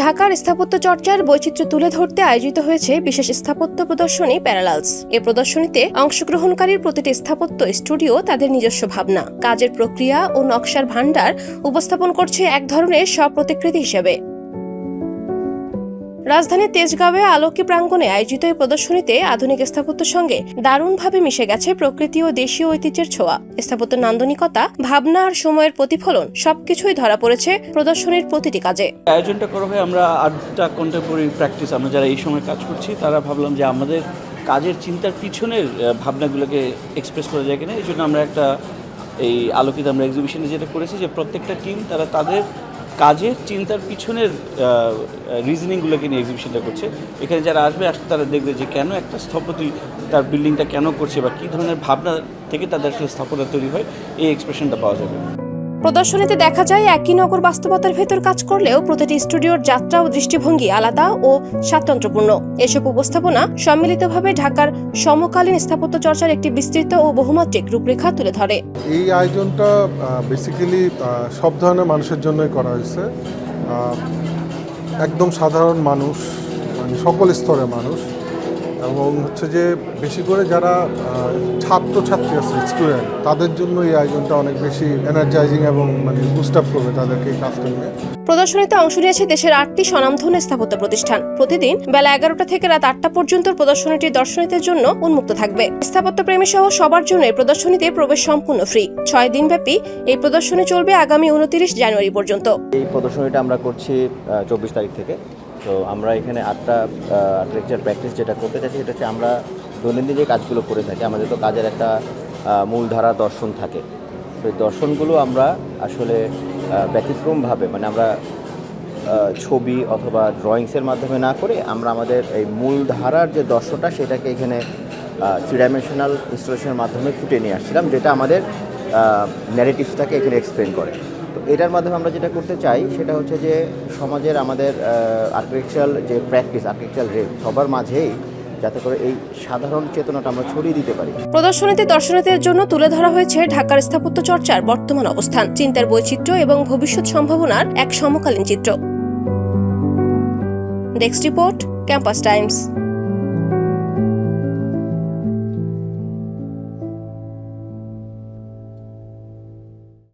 ঢাকার স্থাপত্য চর্চার বৈচিত্র্য তুলে ধরতে আয়োজিত হয়েছে বিশেষ স্থাপত্য প্রদর্শনী প্যারালালস। এ প্রদর্শনীতে অংশগ্রহণকারীর প্রতিটি স্থাপত্য স্টুডিও তাদের নিজস্ব ভাবনা, কাজের প্রক্রিয়া ও নকশার ভান্ডার উপস্থাপন করছে এক ধরনের স্বপ্রতিকৃতি হিসেবে। রাজধানীর তেজগাঁওয়ে আলোকি প্রাঙ্গণে আয়োজিত এই প্রদর্শনীতে আধুনিক স্থাপত্যের সঙ্গে দারুণভাবে মিশে গেছে প্রকৃতি ও দেশীয় ঐতিহ্যের ছোঁয়া। স্থাপত্যের নান্দনিকতা, ভাবনা আর সময়ের প্রতিফলন সবকিছুই ধরা পড়েছে প্রদর্শনীর প্রতিটি কাজে। আয়োজনটা করা হয় আমরা আর্টটা কন্টেম্পোরারি প্র্যাকটিস, আমরা যারা এই সময় কাজ করছি তারা ভাবলাম যে আমাদের কাজের চিন্তার পিছনের ভাবনাগুলোকে এক্সপ্রেস করা যায় কিনা। এই জন্য আমরা একটা এই আলোকিত আমরা এক্সিবিশনে যেটা করেছি যে প্রত্যেকটা টিম তারা তাদের কাজের চিন্তার পিছনের রিজনিংগুলোকে নিয়ে এক্সিবিশনটা করছে। এখানে যারা আসবে তারা দেখবে যে কেন একটা স্থপতি তার বিল্ডিংটা কেন করছে বা কী ধরনের ভাবনা থেকে তাদের আসলে স্থাপনা তৈরি হয়, এই এক্সপ্রেশনটা পাওয়া যাবে। প্রদর্শনীতে দেখা যায় একই নগর বাস্তবতার ভেতর কাজ করলেও প্রতিটি স্টুডিওর যাত্রা ও দৃষ্টিভঙ্গি আলাদা ও স্বাতন্ত্র্যপূর্ণ। এসব উপস্থাপনা সম্মিলিতভাবে ঢাকার সমকালীন স্থাপত্য চর্চার একটি বিস্তৃত ও বহুমাত্রিক রূপরেখা তুলে ধরে। এই আয়োজনটা বেসিক্যালি সব ধরনের মানুষের জন্যই করা হয়েছে। একদম সাধারণ মানুষ, মানে সকল স্তরের মানুষ, এবং হচ্ছে যে বেশি করে যারা ছাত্রছাত্রী আছে, স্টুডেন্ট, তাদের জন্য এই আয়োজনটা অনেক বেশি এনার্জাইজিং এবং মানে বুস্ট আপ করবে তাদেরকে এই কাজটা নিয়ে। প্রদর্শনীতে অংশ নিয়েছে দেশের 8টি স্বনামধন্য স্থাপত্য প্রতিষ্ঠান। প্রতিদিন বেলা 11টা থেকে রাত 8টা পর্যন্ত প্রদর্শনীটি দর্শনার্থীদের জন্য উন্মুক্ত থাকবে। স্থাপত্য প্রেমী সহ সবার জন্য এই প্রদর্শনীতে প্রবেশ সম্পূর্ণ ফ্রি। 6 দিনব্যাপী এই প্রদর্শনী চলবে আগামী 29 জানুয়ারি পর্যন্ত। এই প্রদর্শনীটা আমরা করছি 24 তারিখ থেকে। তো আমরা এখানে আর্কিটেকচার প্র্যাকটিস যেটা করতে চাইছি সেটা হচ্ছে আমরা দৈনন্দিন যে কাজগুলো করে থাকি, আমাদের তো কাজের একটা মূলধারা দর্শন থাকে। তো এই দর্শনগুলো আমরা আসলে ব্যতিক্রমভাবে, মানে আমরা ছবি অথবা ড্রয়িংসের মাধ্যমে না করে আমরা আমাদের এই মূলধারার যে দর্শনটা সেটাকে এখানে 3 ডাইমেনশনাল ইনস্টলেশনের মাধ্যমে ফুটে নিয়ে আসছিলাম, যেটা আমাদের ন্যারেটিভসটাকে এখানে এক্সপ্লেন করে। তো এটার মাধ্যমে আমরা যেটা করতে চাই সেটা হচ্ছে যে সমাজের আমাদের আর্কিটেকচারাল যে প্র্যাকটিস, আর্কিটেকচারাল রেট সবার মাঝেই যাতে করে এই সাধারণ চেতনাটা আমরা ছড়িয়ে দিতে পারি। প্রদর্শনীতে দর্শনার্থীদের জন্য তুলে ধরা হয়েছে ঢাকার স্থাপত্য চর্চার বর্তমান অবস্থান, চিন্তার বৈচিত্র্য এবং ভবিষ্যৎ সম্ভাবনার এক সমকালীন চিত্র। Desk report, campus Times.